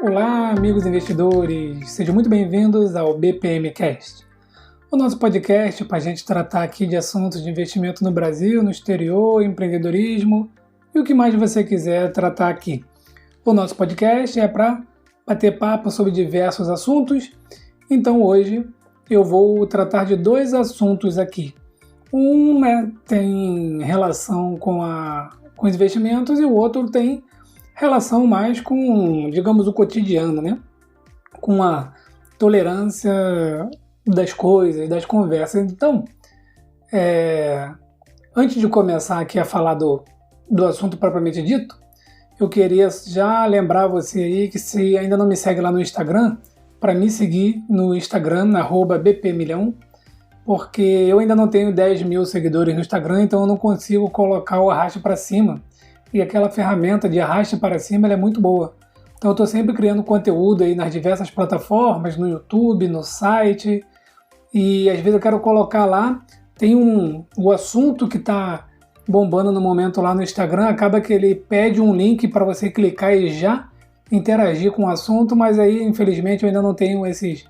Olá, amigos investidores! Sejam muito bem-vindos ao BPMcast, o nosso podcast para a gente tratar aqui de assuntos de investimento no Brasil, no exterior, empreendedorismo e o que mais você quiser tratar aqui. O nosso podcast é para bater papo sobre diversos assuntos, então hoje eu vou tratar de dois assuntos aqui. Um tem relação com os investimentos e o outro tem relação mais com, digamos, o cotidiano, né? Com a tolerância das coisas, das conversas. Então, antes de começar aqui a falar do assunto propriamente dito, eu queria já lembrar você aí que se ainda não me segue lá no Instagram, para me seguir no Instagram, @bpmilhão, porque eu ainda não tenho 10 mil seguidores no Instagram, então eu não consigo colocar o arraste para cima. E aquela ferramenta de arraste para cima ela é muito boa. Então eu estou sempre criando conteúdo aí nas diversas plataformas, no YouTube, no site. E às vezes eu quero colocar lá, tem o assunto que está bombando no momento lá no Instagram, acaba que ele pede um link para você clicar e já interagir com o assunto, mas aí infelizmente eu ainda não tenho esse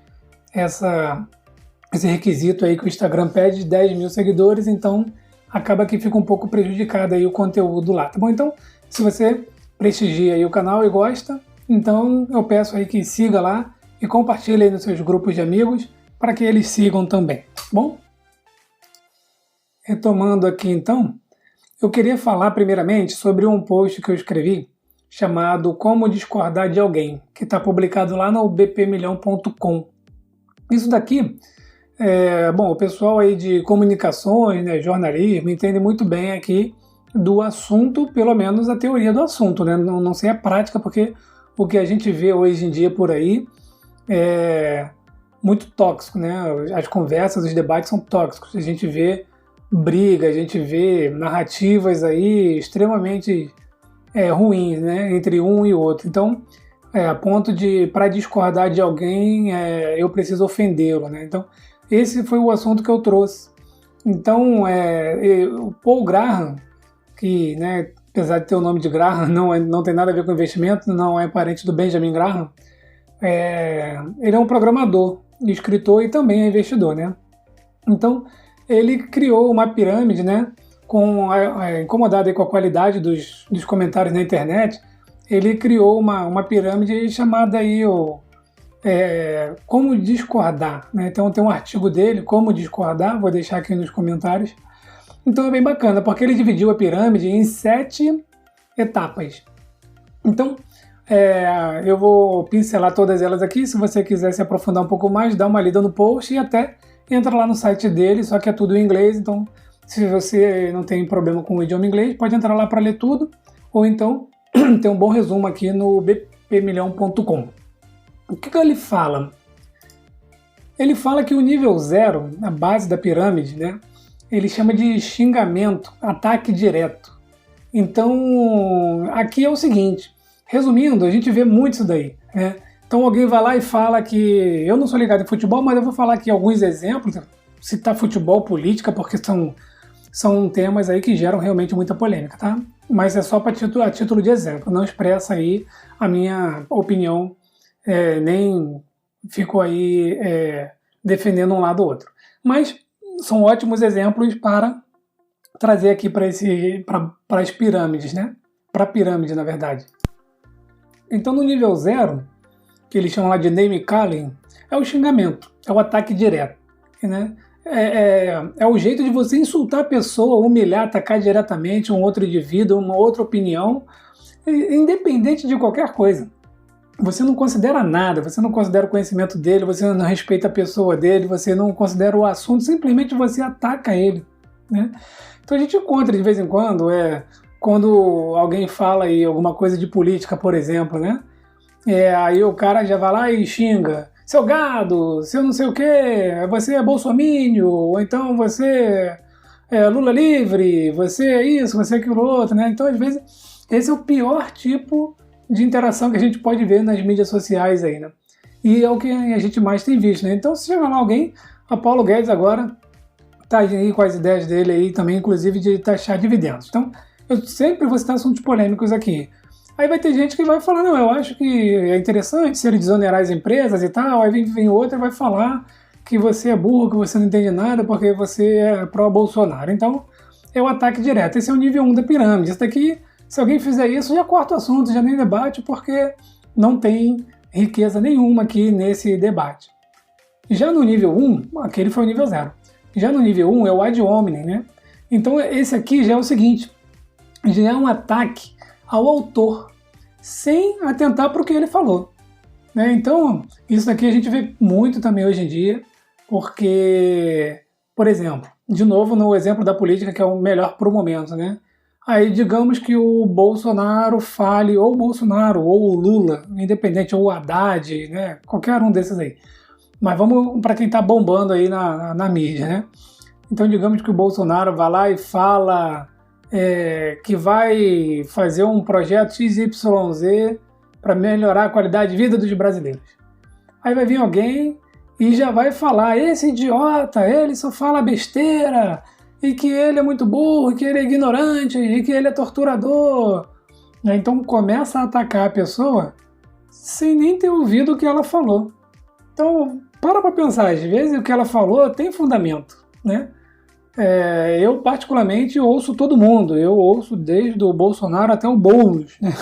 requisito aí que o Instagram pede de 10 mil seguidores, então acaba que fica um pouco prejudicado aí o conteúdo lá, tá bom? Então, se você prestigia aí o canal e gosta, então eu peço aí que siga lá e compartilhe aí nos seus grupos de amigos para que eles sigam também, tá bom? Retomando aqui então, eu queria falar primeiramente sobre um post que eu escrevi chamado Como Discordar de Alguém, que está publicado lá no bpmilhão.com. Isso daqui o pessoal aí de comunicações, né, jornalismo, entende muito bem aqui do assunto, pelo menos a teoria do assunto, né? Não sei a prática, porque o que a gente vê hoje em dia por aí é muito tóxico, né? As conversas, os debates são tóxicos. A gente vê briga, a gente vê narrativas aí extremamente ruins, né? Entre um e outro. Então, a ponto de, para discordar de alguém, eu preciso ofendê-lo, né? Então, esse foi o assunto que eu trouxe. Então, o Paul Graham, que, né, apesar de ter o nome de Graham, não tem nada a ver com investimento, não é parente do Benjamin Graham, ele é um programador, escritor e também é investidor, né? Então, ele criou uma pirâmide, né, incomodado aí com a qualidade dos comentários na internet, ele criou uma pirâmide chamada aí Como Discordar, né? Então tem um artigo dele, Como Discordar, vou deixar aqui nos comentários. Então é bem bacana, porque ele dividiu a pirâmide em 7 etapas. Então, eu vou pincelar todas elas aqui. Se você quiser se aprofundar um pouco mais, dá uma lida no post e até entra lá no site dele, só que é tudo em inglês. Então, se você não tem problema com o idioma inglês, pode entrar lá para ler tudo. Ou então, tem um bom resumo aqui no bpmilhão.com. O que ele fala? Ele fala que o nível 0, a base da pirâmide, né, ele chama de xingamento, ataque direto. Então, aqui é o seguinte, resumindo, a gente vê muito isso daí, né? Então alguém vai lá e fala que, eu não sou ligado em futebol, mas eu vou falar aqui alguns exemplos, citar futebol, política, porque são temas aí que geram realmente muita polêmica, tá? Mas é só a título de exemplo, não expressa aí a minha opinião, nem fico aí defendendo um lado ou outro. Mas são ótimos exemplos para trazer aqui para as pirâmides, né? Para a pirâmide, na verdade. Então, no nível 0, que eles chamam lá de name calling, é o xingamento, é o ataque direto, né? É o jeito de você insultar a pessoa, humilhar, atacar diretamente um outro indivíduo, uma outra opinião, independente de qualquer coisa. Você não considera nada, você não considera o conhecimento dele, você não respeita a pessoa dele, você não considera o assunto, simplesmente você ataca ele, né? Então a gente encontra de vez em quando, quando alguém fala aí alguma coisa de política, por exemplo, né? Aí o cara já vai lá e xinga, seu gado, seu não sei o quê, você é bolsominion, ou então você é Lula livre, você é isso, você é aquilo outro, né? Então às vezes esse é o pior tipo de interação que a gente pode ver nas mídias sociais aí, né? E é o que a gente mais tem visto, né? Então, se chegar lá alguém, a Paulo Guedes agora tá aí com as ideias dele aí também, inclusive de taxar dividendos. Então, eu sempre vou citar assuntos polêmicos aqui. Aí vai ter gente que vai falar, não, eu acho que é interessante se ele desonerar as empresas e tal, aí vem outra e vai falar que você é burro, que você não entende nada porque você é pró-Bolsonaro. Então, é o ataque direto. Esse é o nível 1 da pirâmide. Isso daqui, se alguém fizer isso, já corta o assunto, já nem debate, porque não tem riqueza nenhuma aqui nesse debate. Já no nível 1, aquele foi o nível 0. Já no nível 1 é o ad hominem, né? Então, esse aqui já é o seguinte, já é um ataque ao autor, sem atentar para o que ele falou. Né? Então, isso daqui a gente vê muito também hoje em dia, porque, por exemplo, de novo no exemplo da política, que é o melhor para o momento, né? Aí digamos que o Bolsonaro fale, ou o Bolsonaro, ou o Lula, independente, ou o Haddad, né? Qualquer um desses aí. Mas vamos para quem está bombando aí na mídia, né? Então digamos que o Bolsonaro vai lá e fala que vai fazer um projeto XYZ para melhorar a qualidade de vida dos brasileiros. Aí vai vir alguém e já vai falar, esse idiota, ele só fala besteira, e que ele é muito burro, e que ele é ignorante, e que ele é torturador. Então começa a atacar a pessoa sem nem ter ouvido o que ela falou. Então, para pensar, às vezes o que ela falou tem fundamento, né? Eu particularmente ouço todo mundo, eu ouço desde o Bolsonaro até o Boulos, né?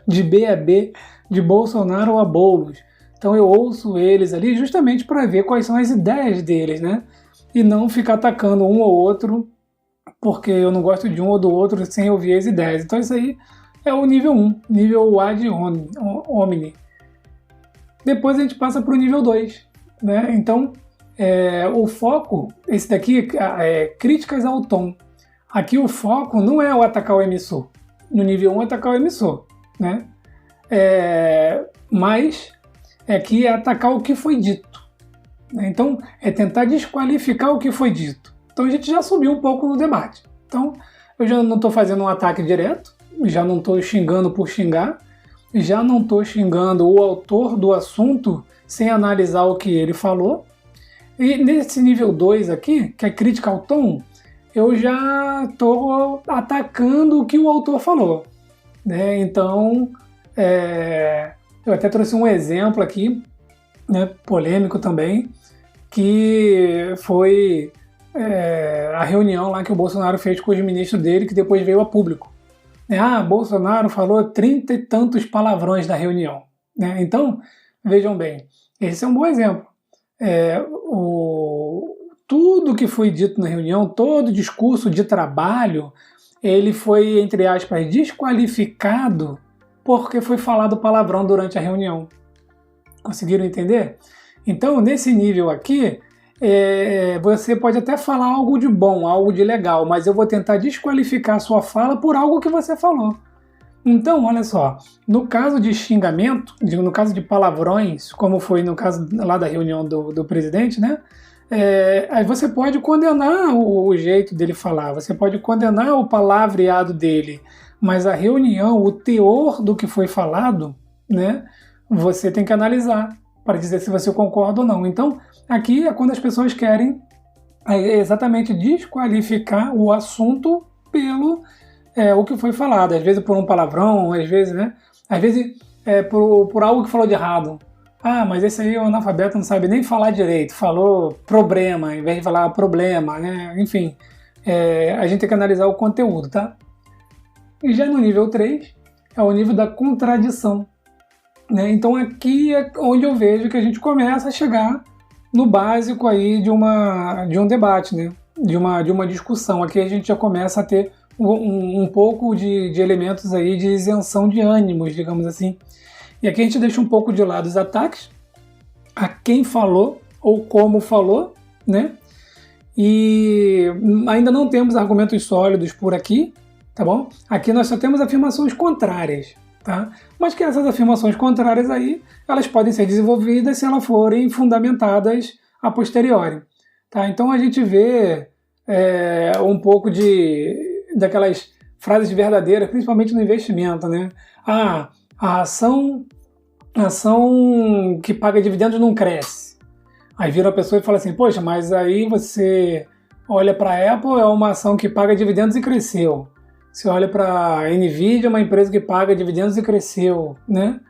De B a B, de Bolsonaro a Boulos. Então eu ouço eles ali justamente para ver quais são as ideias deles, né? E não ficar atacando um ou outro, porque eu não gosto de um ou do outro sem ouvir as ideias. Então isso aí é o nível 1, nível ad hominem. Depois a gente passa para o nível 2, né? Então, o foco, esse daqui é críticas ao tom. Aqui o foco não é o atacar o emissor. No nível 1 atacar o emissor, né? Mas aqui é atacar o que foi dito. Então, é tentar desqualificar o que foi dito. Então a gente já subiu um pouco no debate. Então, eu já não estou fazendo um ataque direto, já não estou xingando por xingar, já não estou xingando o autor do assunto sem analisar o que ele falou. E nesse nível 2 aqui, que é crítica ao tom, eu já estou atacando o que o autor falou. Né? Então, eu até trouxe um exemplo aqui, né, polêmico também, que foi a reunião lá que o Bolsonaro fez com os ministros dele, que depois veio a público. Bolsonaro falou 30 e tantos palavrões na reunião. Né? Então, vejam bem, esse é um bom exemplo. Tudo que foi dito na reunião, todo discurso de trabalho, ele foi, entre aspas, desqualificado porque foi falado palavrão durante a reunião. Conseguiram entender? Então, nesse nível aqui, você pode até falar algo de bom, algo de legal, mas eu vou tentar desqualificar a sua fala por algo que você falou. Então, olha só, no caso de xingamento, no caso de palavrões, como foi no caso lá da reunião do presidente, né? Aí você pode condenar o jeito dele falar, você pode condenar o palavreado dele, mas a reunião, o teor do que foi falado, né? Você tem que analisar para dizer se você concorda ou não. Então, aqui é quando as pessoas querem exatamente desqualificar o assunto pelo o que foi falado. Às vezes por um palavrão, às vezes, né? Às vezes por algo que falou de errado. Mas esse aí é um analfabeto, não sabe nem falar direito. Falou problema, em vez de falar problema, né? Enfim, a gente tem que analisar o conteúdo, tá? E já no nível 3, é o nível da contradição. Né? Então aqui é onde eu vejo que a gente começa a chegar no básico aí de um debate, né? de uma discussão. Aqui a gente já começa a ter um pouco de elementos aí de isenção de ânimos, digamos assim. E aqui a gente deixa um pouco de lado os ataques a quem falou ou como falou, né? E ainda não temos argumentos sólidos por aqui, tá bom? Aqui nós só temos afirmações contrárias, tá? Mas que essas afirmações contrárias aí, elas podem ser desenvolvidas se elas forem fundamentadas a posteriori, tá? Então a gente vê um pouco daquelas frases verdadeiras, principalmente no investimento, né? A ação que paga dividendos não cresce. Aí vira a pessoa e fala assim, poxa, mas aí você olha para a Apple, é uma ação que paga dividendos e cresceu. Você olha para a Nvidia, uma empresa que paga dividendos e cresceu, né?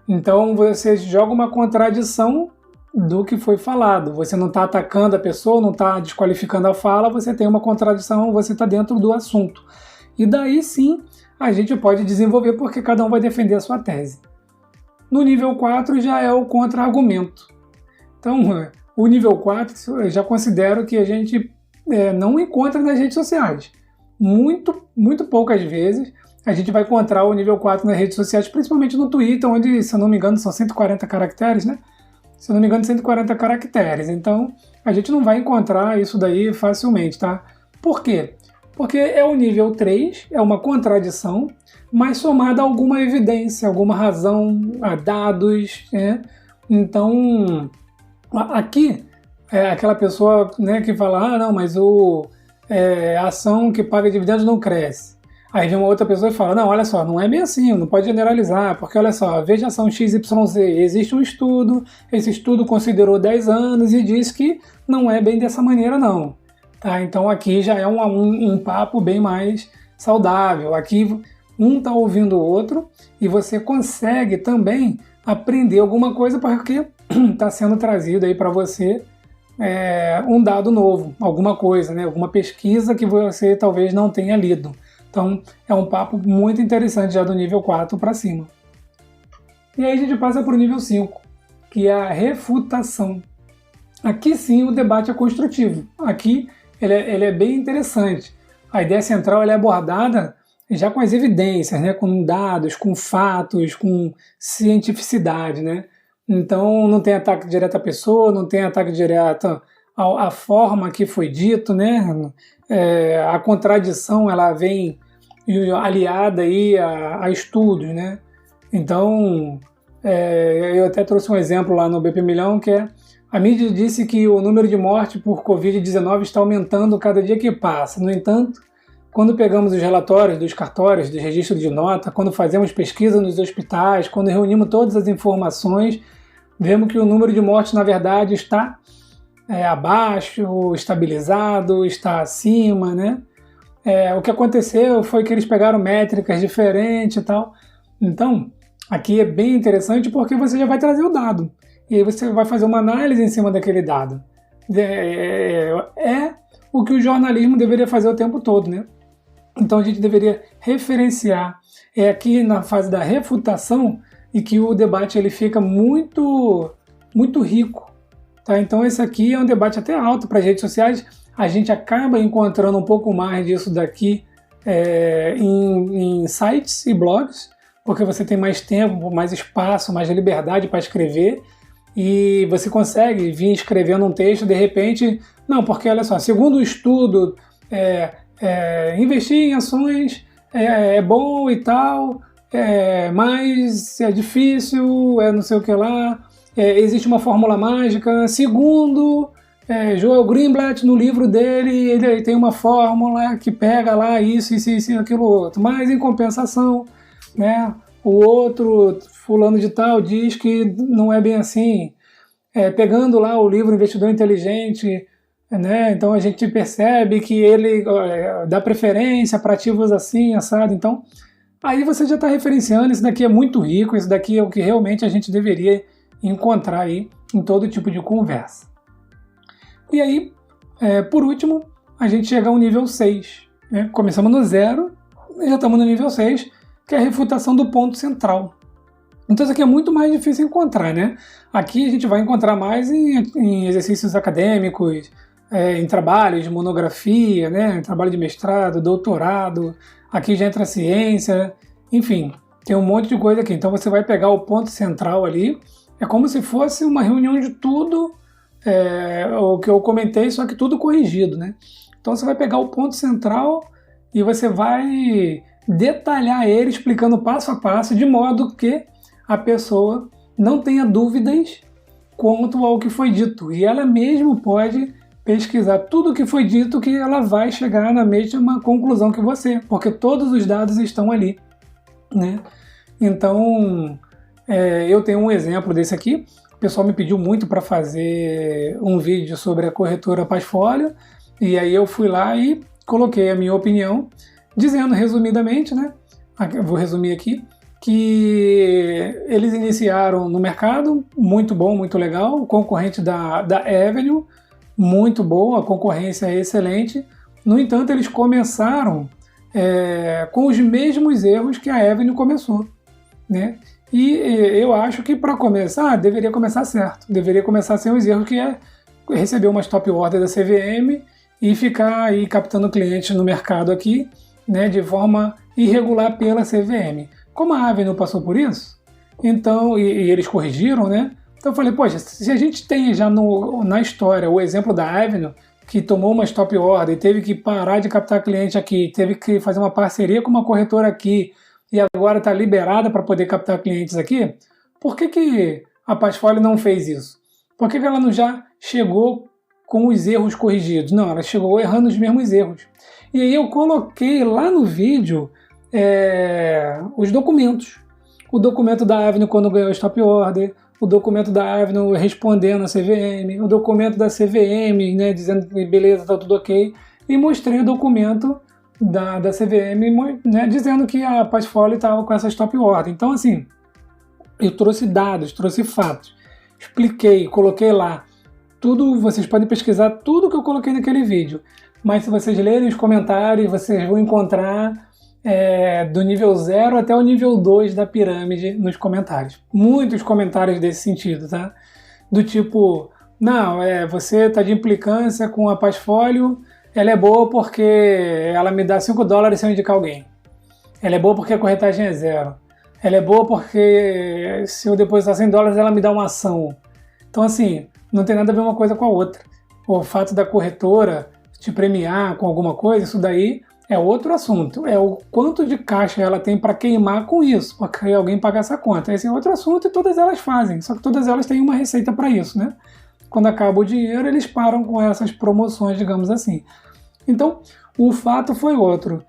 Então você joga uma contradição do que foi falado. Você não está atacando a pessoa, não está desqualificando a fala, você tem uma contradição, você está dentro do assunto. E daí sim a gente pode desenvolver porque cada um vai defender a sua tese. No nível 4 já é o contra-argumento. Então, o nível 4 eu já considero que a gente não encontra nas redes sociais. Muito poucas vezes a gente vai encontrar o nível 4 nas redes sociais, principalmente no Twitter, onde, se eu não me engano, são 140 caracteres, né? Se eu não me engano, 140 caracteres. Então, a gente não vai encontrar isso daí facilmente, tá? Por quê? Porque é o nível 3, é uma contradição, mas somada a alguma evidência, alguma razão, a dados, né? Então, aqui, aquela pessoa, né, que fala, não, mas a ação que paga dividendos não cresce. Aí vem uma outra pessoa e fala, não, olha só, não é bem assim, não pode generalizar, porque olha só, veja a ação XYZ, existe um estudo, esse estudo considerou 10 anos e diz que não é bem dessa maneira não. Tá? Então aqui já é um papo bem mais saudável, aqui um está ouvindo o outro e você consegue também aprender alguma coisa porque está sendo trazido aí para você um dado novo, alguma coisa, né? Alguma pesquisa que você talvez não tenha lido. Então, é um papo muito interessante já do nível 4 para cima. E aí a gente passa para o nível 5, que é a refutação. Aqui sim o debate é construtivo. Aqui ele é bem interessante. A ideia central é abordada já com as evidências, né? Com dados, com fatos, com cientificidade, né? Então, não tem ataque direto à pessoa, não tem ataque direto à forma que foi dito, né? A contradição ela vem aliada aí a estudos, né? Então, eu até trouxe um exemplo lá no BP Milhão, que a mídia disse que o número de mortes por Covid-19 está aumentando cada dia que passa. No entanto, quando pegamos os relatórios dos cartórios, do registro de nota, quando fazemos pesquisa nos hospitais, quando reunimos todas as informações, vemos que o número de mortes, na verdade, está abaixo, estabilizado, está acima, né? O que aconteceu foi que eles pegaram métricas diferentes e tal. Então, aqui é bem interessante porque você já vai trazer o dado. E aí você vai fazer uma análise em cima daquele dado. É o que o jornalismo deveria fazer o tempo todo, né? Então a gente deveria referenciar. É aqui na fase da refutação e que o debate ele fica muito, muito rico. Tá? Então esse aqui é um debate até alto para as redes sociais. A gente acaba encontrando um pouco mais disso daqui em sites e blogs, porque você tem mais tempo, mais espaço, mais liberdade para escrever e você consegue vir escrevendo um texto de repente, não, porque olha só, segundo o estudo, investir em ações é bom e tal, mas é difícil, não sei o que lá, existe uma fórmula mágica, segundo Joel Greenblatt, no livro dele, ele tem uma fórmula que pega lá isso, aquilo outro, mas em compensação, né, o outro fulano de tal diz que não é bem assim, pegando lá o livro Investidor Inteligente, né, então a gente percebe que ele dá preferência para ativos assim, assado, então aí você já está referenciando, isso daqui é muito rico, isso daqui é o que realmente a gente deveria encontrar aí em todo tipo de conversa. E aí, por último, a gente chega ao nível 6. Né? Começamos no 0 e já estamos no nível 6, que é a refutação do ponto central. Então isso aqui é muito mais difícil encontrar, né? Aqui a gente vai encontrar mais em exercícios acadêmicos, em trabalhos de monografia, né? Trabalho de mestrado, doutorado, aqui já entra a ciência, enfim, tem um monte de coisa aqui. Então você vai pegar o ponto central ali, é como se fosse uma reunião de tudo, o que eu comentei, só que tudo corrigido, né? Então você vai pegar o ponto central e você vai detalhar ele, explicando passo a passo, de modo que a pessoa não tenha dúvidas quanto ao que foi dito. E ela mesmo pode pesquisar tudo o que foi dito, que ela vai chegar na mesma conclusão que você, porque todos os dados estão ali, né? Então, eu tenho um exemplo desse aqui. O pessoal me pediu muito para fazer um vídeo sobre a corretora Passfolio, e aí eu fui lá e coloquei a minha opinião. dizendo resumidamente, né? Eu vou resumir aqui, que eles iniciaram no mercado, muito bom, muito legal, concorrente da Avenue, muito boa, a concorrência é excelente. No entanto, eles começaram com os mesmos erros que a Avenue começou, né? E eu acho que para começar, deveria começar certo, deveria começar sem os erros que é receber uma stop order da CVM e ficar aí captando clientes no mercado aqui, né, de forma irregular pela CVM. Como a Avenue passou por isso, então, e eles corrigiram, né? Então eu falei, poxa, se a gente tem já na história o exemplo da Avenue, que tomou uma stop order e teve que parar de captar cliente aqui, teve que fazer uma parceria com uma corretora aqui, e agora está liberada para poder captar clientes aqui, por que a Passfolio não fez isso? Por que ela não já chegou com os erros corrigidos? Não, ela chegou errando os mesmos erros. E aí eu coloquei lá no vídeo os documentos. O documento da Avenue quando ganhou stop order, o documento da Avenue respondendo a CVM, o documento da CVM, né, dizendo que beleza, está tudo ok, e mostrei o documento da CVM, né, dizendo que a Passfolio estava com essa stop order. Então, assim, eu trouxe dados, trouxe fatos, expliquei, coloquei lá tudo. Vocês podem pesquisar tudo que eu coloquei naquele vídeo, mas se vocês lerem os comentários, vocês vão encontrar do nível 0 até o nível 2 da pirâmide nos comentários. Muitos comentários desse sentido, tá? Do tipo, não, você está de implicância com a Passfolio, ela é boa porque ela me dá $5 se eu indicar alguém. Ela é boa porque a corretagem é 0. Ela é boa porque se eu depositar $100 ela me dá uma ação. Então, assim, não tem nada a ver uma coisa com a outra. O fato da corretora te premiar com alguma coisa, isso daí é outro assunto. É o quanto de caixa ela tem para queimar com isso, para alguém pagar essa conta. Esse é outro assunto e todas elas fazem. Só que todas elas têm uma receita para isso, né? Quando acaba o dinheiro, eles param com essas promoções, digamos assim. Então, o fato foi outro.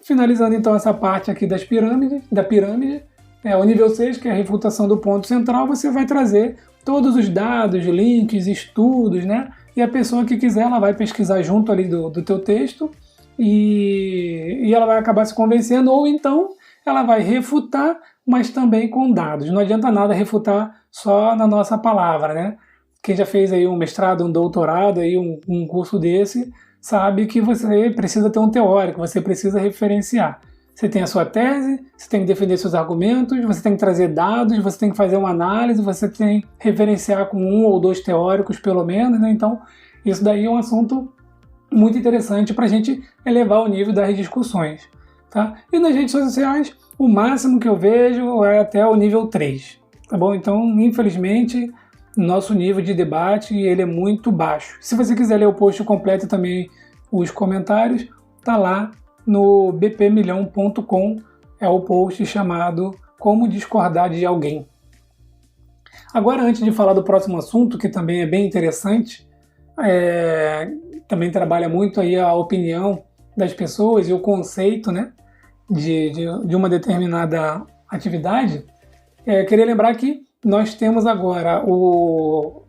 Finalizando então essa parte aqui da pirâmide, o nível 6, que é a refutação do ponto central, você vai trazer todos os dados, links, estudos, né? E a pessoa que quiser, ela vai pesquisar junto ali do teu texto e ela vai acabar se convencendo, ou então ela vai refutar, mas também com dados. Não adianta nada refutar só na nossa palavra, né? Quem já fez aí um mestrado, um doutorado, aí um curso desse, sabe que você precisa ter um teórico, você precisa referenciar. Você tem a sua tese, você tem que defender seus argumentos, você tem que trazer dados, você tem que fazer uma análise, você tem que referenciar com 1 ou 2 teóricos pelo menos, né? Então, isso daí é um assunto muito interessante para a gente elevar o nível das discussões, tá? E nas redes sociais, o máximo que eu vejo é até o nível 3, tá bom? Então, infelizmente, nosso nível de debate ele é muito baixo. Se você quiser ler o post completo e também os comentários, tá lá no bpmilhão.com, é o post chamado Como Discordar de Alguém. Agora, antes de falar do próximo assunto, que também é bem interessante, também trabalha muito aí a opinião das pessoas e o conceito, né, de uma determinada atividade, queria lembrar que nós temos agora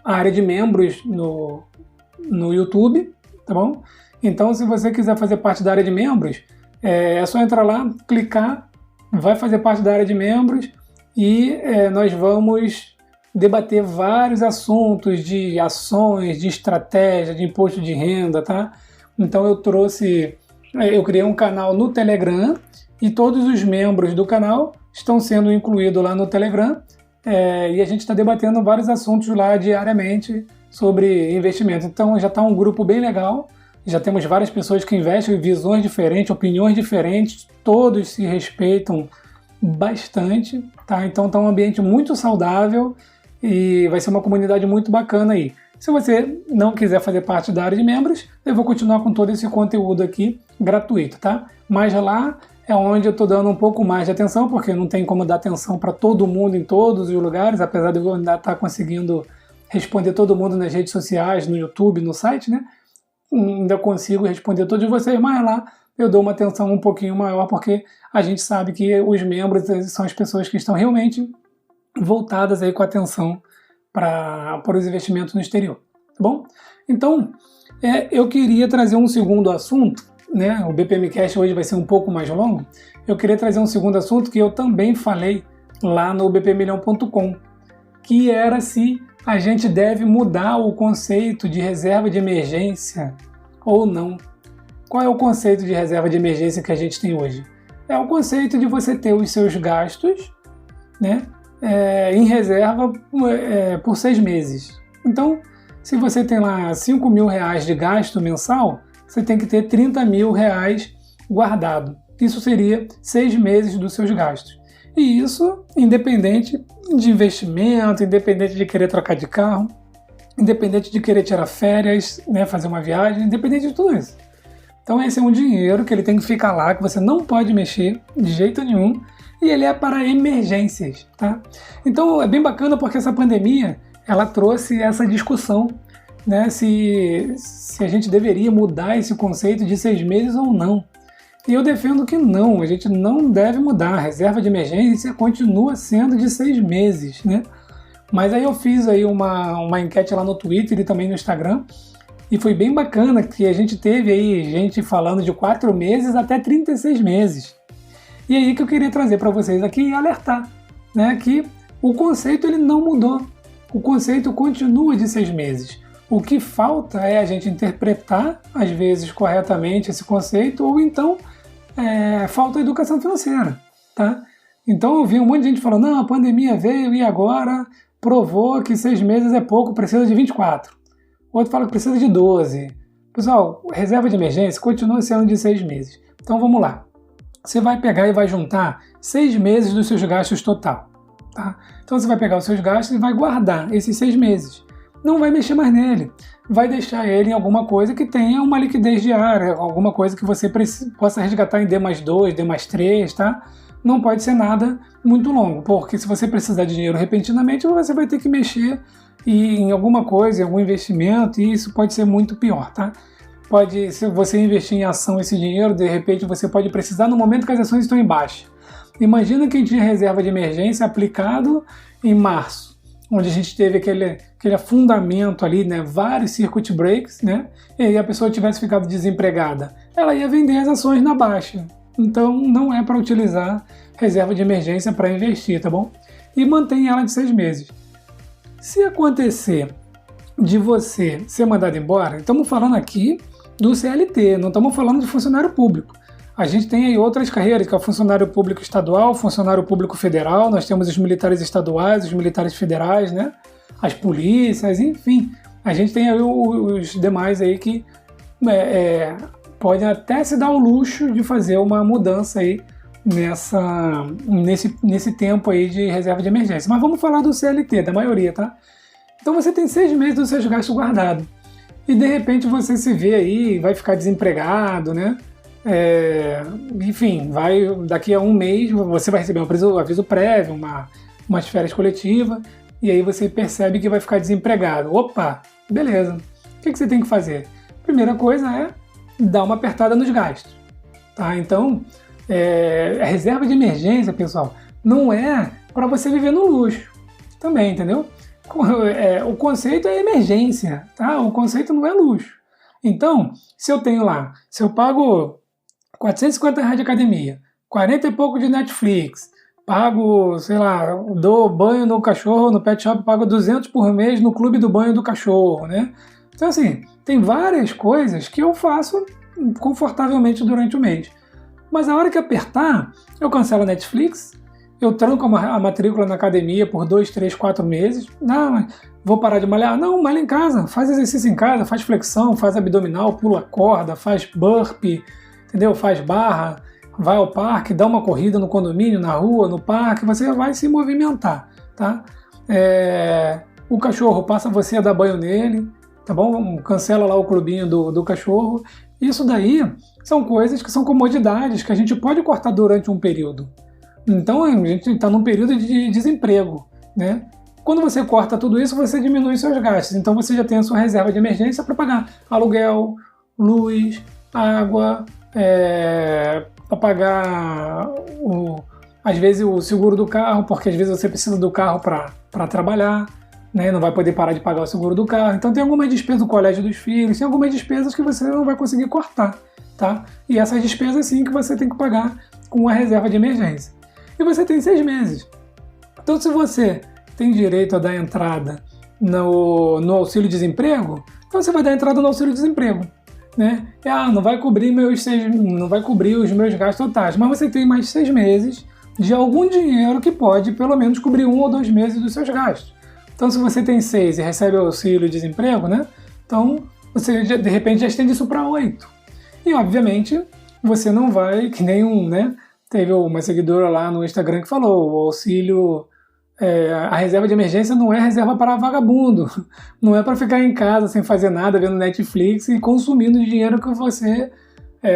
a área de membros no YouTube, tá bom? Então, se você quiser fazer parte da área de membros, é só entrar lá, clicar, vai fazer parte da área de membros e nós vamos debater vários assuntos de ações, de estratégia, de imposto de renda, tá? Então eu criei um canal no Telegram e todos os membros do canal estão sendo incluídos lá no Telegram e a gente está debatendo vários assuntos lá diariamente sobre investimento. Então já está um grupo bem legal, já temos várias pessoas que investem, visões diferentes, opiniões diferentes, todos se respeitam bastante, tá? Então está um ambiente muito saudável e vai ser uma comunidade muito bacana aí. Se você não quiser fazer parte da área de membros, eu vou continuar com todo esse conteúdo aqui gratuito, tá? Mas lá é onde eu estou dando um pouco mais de atenção, porque não tem como dar atenção para todo mundo em todos os lugares, apesar de eu ainda estar conseguindo responder todo mundo nas redes sociais, no YouTube, no site, né? Ainda consigo responder todos vocês, mas lá eu dou uma atenção um pouquinho maior, porque a gente sabe que os membros são as pessoas que estão realmente voltadas aí com atenção para os investimentos no exterior, tá bom? Então, eu queria trazer um segundo assunto, né, o BPMcast hoje vai ser um pouco mais longo, eu queria trazer um segundo assunto que eu também falei lá no bpmilhão.com, que era se a gente deve mudar o conceito de reserva de emergência ou não. Qual é o conceito de reserva de emergência que a gente tem hoje? É o conceito de você ter os seus gastos, né, em reserva por 6 meses. Então, se você tem lá 5 mil reais de gasto mensal, você tem que ter 30 mil reais guardado. Isso seria 6 meses dos seus gastos. E isso independente de investimento, independente de querer trocar de carro, independente de querer tirar férias, né, fazer uma viagem, independente de tudo isso. Então esse é um dinheiro que ele tem que ficar lá, que você não pode mexer de jeito nenhum, e ele é para emergências, tá? Então é bem bacana porque essa pandemia, ela trouxe essa discussão, né, se a gente deveria mudar esse conceito de 6 meses ou não. E eu defendo que não, a gente não deve mudar. A reserva de emergência continua sendo de 6 meses, né? Mas aí eu fiz aí uma enquete lá no Twitter e também no Instagram, e foi bem bacana que a gente teve aí gente falando de 4 meses até 36 meses. E aí que eu queria trazer para vocês aqui e alertar, né, que o conceito ele não mudou. O conceito continua de 6 meses. O que falta é a gente interpretar, às vezes, corretamente esse conceito, ou então falta educação financeira, tá? Então eu vi um monte de gente falando, não, a pandemia veio e agora provou que 6 meses é pouco, precisa de 24. Outro fala que precisa de 12. Pessoal, reserva de emergência continua sendo de 6 meses. Então vamos lá. Você vai pegar e vai juntar 6 meses dos seus gastos total, tá? Então você vai pegar os seus gastos e vai guardar esses 6 meses. Não vai mexer mais nele. Vai deixar ele em alguma coisa que tenha uma liquidez diária, alguma coisa que você possa resgatar em D+2, D+3, tá? Não pode ser nada muito longo, porque se você precisar de dinheiro repentinamente, você vai ter que mexer em alguma coisa, em algum investimento, e isso pode ser muito pior, tá? Se você investir em ação esse dinheiro, de repente você pode precisar no momento que as ações estão em baixa. Imagina quem tinha reserva de emergência aplicado em março, onde a gente teve aquele afundamento ali, né, vários circuit breaks, né, e aí a pessoa tivesse ficado desempregada. Ela ia vender as ações na baixa. Então não é para utilizar reserva de emergência para investir, tá bom? E mantém ela de 6 meses. Se acontecer de você ser mandado embora, estamos falando aqui do CLT, não estamos falando de funcionário público. A gente tem aí outras carreiras, que é o funcionário público estadual, funcionário público federal, nós temos os militares estaduais, os militares federais, né? As polícias, enfim. A gente tem aí os demais aí que podem até se dar o luxo de fazer uma mudança aí nesse tempo aí de reserva de emergência. Mas vamos falar do CLT, da maioria, tá? Então você tem 6 meses dos seus gastos guardados. E de repente você se vê aí, vai ficar desempregado, né? Enfim, daqui a um mês você vai receber um aviso prévio, umas férias coletivas, e aí você percebe que vai ficar desempregado. Opa, beleza. O que você tem que fazer? Primeira coisa é dar uma apertada nos gastos. Tá? Então, a reserva de emergência, pessoal, não é para você viver no luxo. Também, entendeu? O conceito é emergência, tá? O conceito não é luxo. Então, se eu pago R$450 de academia, 40 e pouco de Netflix, pago, sei lá, dou banho no cachorro, no pet shop, pago 200 por mês no clube do banho do cachorro, né? Então, assim, tem várias coisas que eu faço confortavelmente durante o mês. Mas a hora que apertar, eu cancelo a Netflix, eu tranco a matrícula na academia por 2, 3, 4 meses. Não, vou parar de malhar? Não, malha em casa, faz exercício em casa, faz flexão, faz abdominal, pula corda, faz burpee, entendeu? Faz barra, vai ao parque, dá uma corrida no condomínio, na rua, no parque, você vai se movimentar, tá? O cachorro, passa você a dar banho nele, tá bom? Cancela lá o clubinho do cachorro. Isso daí são coisas que são comodidades que a gente pode cortar durante um período. Então a gente está num período de desemprego, né? Quando você corta tudo isso, você diminui seus gastos. Então você já tem a sua reserva de emergência para pagar aluguel, luz, água, para pagar às vezes o seguro do carro, porque às vezes você precisa do carro para trabalhar, né? Não vai poder parar de pagar o seguro do carro. Então tem algumas despesas do colégio dos filhos, tem algumas despesas que você não vai conseguir cortar. tá? E essas despesas sim que você tem que pagar com a reserva de emergência. E você tem 6 meses. Então, se você tem direito a dar entrada no auxílio-desemprego, então você vai dar entrada no auxílio-desemprego, né? Não vai cobrir os meus gastos totais, mas você tem mais 6 meses de algum dinheiro que pode pelo menos cobrir 1 ou 2 meses dos seus gastos. Então, se você tem 6 e recebe o auxílio-desemprego, né? Então, você de repente já estende isso para 8. E, obviamente, você não vai, que nem teve uma seguidora lá no Instagram que falou, o auxílio, a reserva de emergência não é reserva para vagabundo, não é para ficar em casa sem fazer nada, vendo Netflix e consumindo o dinheiro que você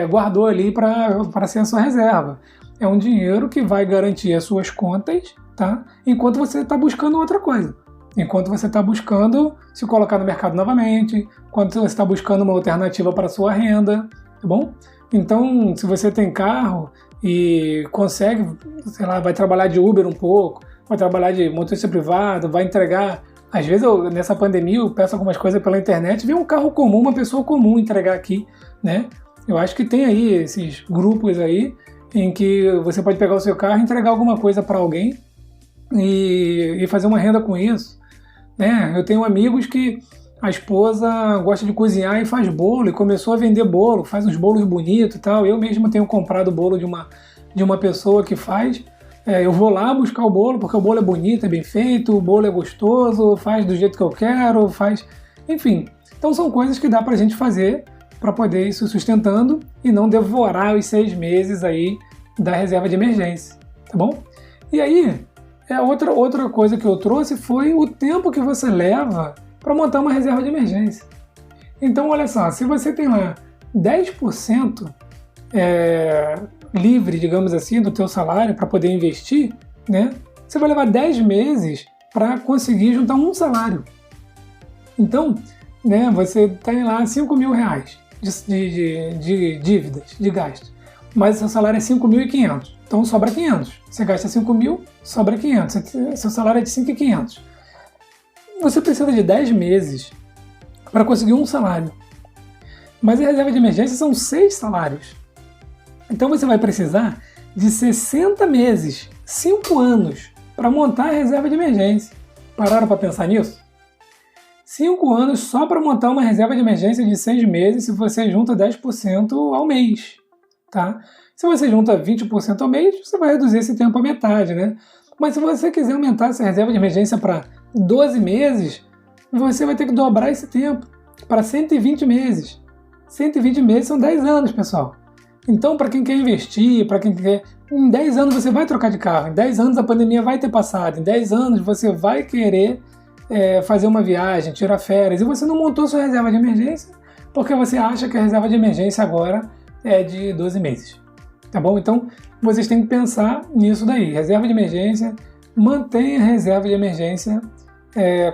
guardou ali para ser a sua reserva. É um dinheiro que vai garantir as suas contas, tá? Enquanto você está buscando outra coisa. Enquanto você está buscando se colocar no mercado novamente, enquanto você está buscando uma alternativa para a sua renda, tá bom? Então, se você tem carro e consegue, sei lá, vai trabalhar de Uber um pouco, vai trabalhar de motorista privado, vai entregar. Às vezes, nessa pandemia, eu peço algumas coisas pela internet, vem um carro comum, uma pessoa comum entregar aqui, né? Eu acho que tem aí esses grupos aí em que você pode pegar o seu carro e entregar alguma coisa para alguém e fazer uma renda com isso, né? Eu tenho amigos que a esposa gosta de cozinhar e faz bolo e começou a vender bolo, faz uns bolos bonitos e tal. Eu mesmo tenho comprado bolo de uma pessoa que faz. Eu vou lá buscar o bolo porque o bolo é bonito, é bem feito, o bolo é gostoso, faz do jeito que eu quero, faz... Enfim, então são coisas que dá pra gente fazer para poder ir se sustentando e não devorar os 6 meses aí da reserva de emergência, tá bom? E aí, outra coisa que eu trouxe foi o tempo que você leva para montar uma reserva de emergência. Então, olha só, se você tem lá 10% livre, digamos assim, do teu salário para poder investir, né? Você vai levar 10 meses para conseguir juntar um salário. Então, né, você tem lá 5 mil reais de dívidas, de gastos, mas seu salário é 5.500, então sobra 500. Você gasta 5 mil, sobra 500. Seu salário é de 5.500. Você precisa de 10 meses para conseguir um salário. Mas a reserva de emergência são 6 salários. Então você vai precisar de 60 meses, 5 anos, para montar a reserva de emergência. Pararam para pensar nisso? 5 anos só para montar uma reserva de emergência de 6 meses se você junta 10% ao mês. Tá? Se você junta 20% ao mês, você vai reduzir esse tempo à metade, né? Mas se você quiser aumentar essa reserva de emergência para 12 meses, você vai ter que dobrar esse tempo para 120 meses. 120 meses são 10 anos, pessoal. Então, para quem quer investir, para quem quer... Em 10 anos você vai trocar de carro, em 10 anos a pandemia vai ter passado, em 10 anos você vai querer fazer uma viagem, tirar férias, e você não montou sua reserva de emergência porque você acha que a reserva de emergência agora é de 12 meses. Tá bom? Então, vocês têm que pensar nisso daí. Reserva de emergência, mantenha a reserva de emergência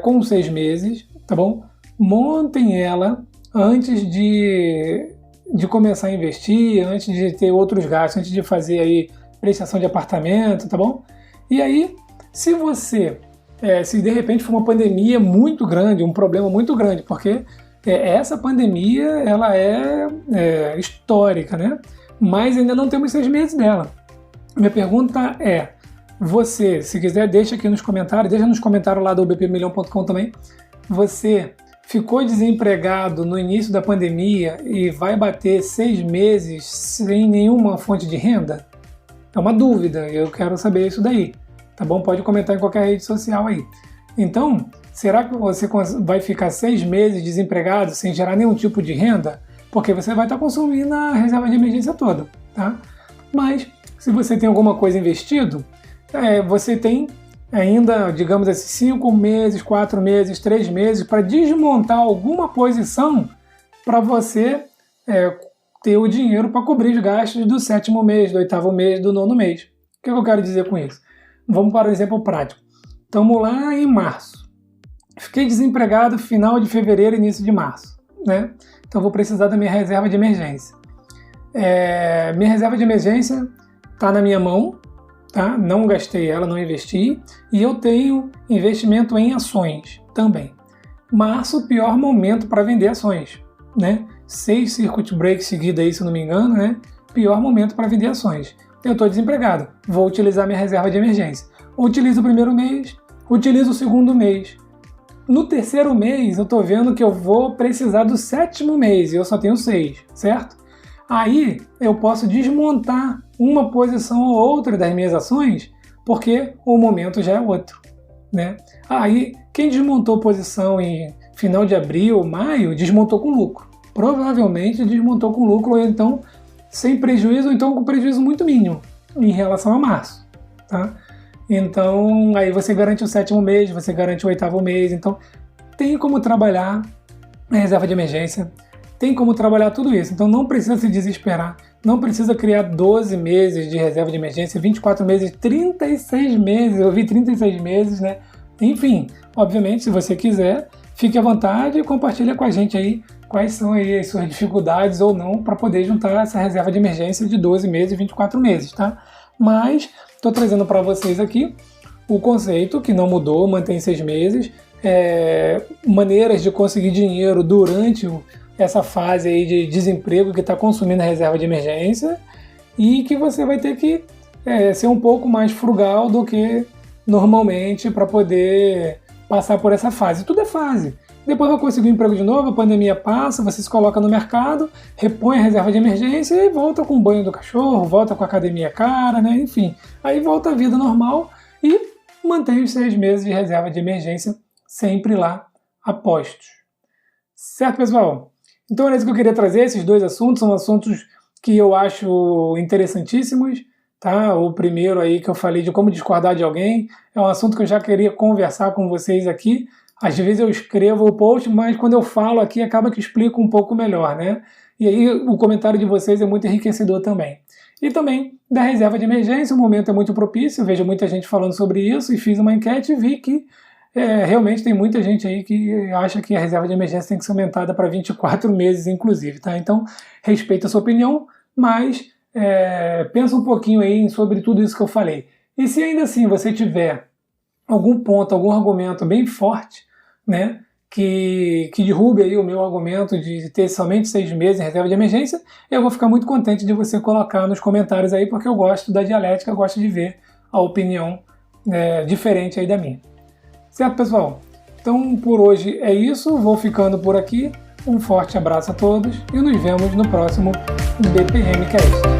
com 6 meses, tá bom? Montem ela antes de começar a investir, antes de ter outros gastos, antes de fazer aí prestação de apartamento, tá bom? E aí, se de repente for uma pandemia muito grande, um problema muito grande, porque essa pandemia ela é histórica, né? Mas ainda não temos 6 meses dela. Minha pergunta é, você, se quiser, deixa aqui nos comentários, deixa nos comentários lá do bpmilhão.com também, você ficou desempregado no início da pandemia e vai bater 6 meses sem nenhuma fonte de renda? É uma dúvida, eu quero saber isso daí, tá bom? Pode comentar em qualquer rede social aí. Então, será que você vai ficar 6 meses desempregado sem gerar nenhum tipo de renda? Porque você vai estar consumindo a reserva de emergência toda, tá? Mas, se você tem alguma coisa investido, você tem ainda, digamos assim, 5 meses, 4 meses, 3 meses para desmontar alguma posição para você ter o dinheiro para cobrir os gastos do 7º mês, do 8º mês, do 9º mês. O que eu quero dizer com isso? Vamos para um exemplo prático. Estamos lá em março. Fiquei desempregado final de fevereiro, início de março, né? Então vou precisar da minha reserva de emergência. Minha reserva de emergência está na minha mão, tá? Não gastei ela, não investi, e eu tenho investimento em ações também. Março, pior momento para vender ações, né? 6 circuit breaks seguidos aí, se não me engano, né? Pior momento para vender ações. Eu estou desempregado, vou utilizar minha reserva de emergência. Utilizo o primeiro mês, utilizo o segundo mês. No terceiro mês, eu estou vendo que eu vou precisar do 7º mês, e eu só tenho 6, certo? Aí, eu posso desmontar uma posição ou outra das minhas ações, porque o momento já é outro, né? Aí, quem desmontou posição em final de abril, maio, desmontou com lucro. Provavelmente desmontou com lucro, ou então sem prejuízo, ou então com prejuízo muito mínimo em relação a março, tá? Então, aí você garante o 7º mês, você garante o 8º mês, então tem como trabalhar a reserva de emergência, tem como trabalhar tudo isso, então não precisa se desesperar, não precisa criar 12 meses de reserva de emergência, 24 meses, 36 meses, eu vi 36 meses, né? Enfim, obviamente, se você quiser, fique à vontade e compartilha com a gente aí quais são aí as suas dificuldades ou não para poder juntar essa reserva de emergência de 12 meses e 24 meses, tá? Mas estou trazendo para vocês aqui o conceito que não mudou, mantém 6 meses, maneiras de conseguir dinheiro durante essa fase aí de desemprego que está consumindo a reserva de emergência e que você vai ter que ser um pouco mais frugal do que normalmente para poder passar por essa fase. Tudo é fase. Depois vai conseguir um emprego de novo, a pandemia passa, você se coloca no mercado, repõe a reserva de emergência e volta com o banho do cachorro, volta com a academia cara, né? Enfim, aí volta a vida normal e mantém os 6 meses de reserva de emergência sempre lá apostos. Certo, pessoal? Então era isso que eu queria trazer, esses 2 assuntos, são assuntos que eu acho interessantíssimos, tá? O primeiro aí que eu falei de como discordar de alguém, é um assunto que eu já queria conversar com vocês aqui. Às vezes eu escrevo o post, mas quando eu falo aqui acaba que explico um pouco melhor, né? E aí o comentário de vocês é muito enriquecedor também. E também da reserva de emergência, o momento é muito propício, eu vejo muita gente falando sobre isso e fiz uma enquete e vi que realmente tem muita gente aí que acha que a reserva de emergência tem que ser aumentada para 24 meses, inclusive, tá? Então, respeito a sua opinião, mas pensa um pouquinho aí sobre tudo isso que eu falei. E se ainda assim você tiver algum ponto, algum argumento bem forte, né, que derrube aí o meu argumento de ter somente 6 meses em reserva de emergência, eu vou ficar muito contente de você colocar nos comentários aí, porque eu gosto da dialética, eu gosto de ver a opinião diferente aí da minha. Certo, pessoal? Então, por hoje é isso, vou ficando por aqui. Um forte abraço a todos e nos vemos no próximo BPM Cast.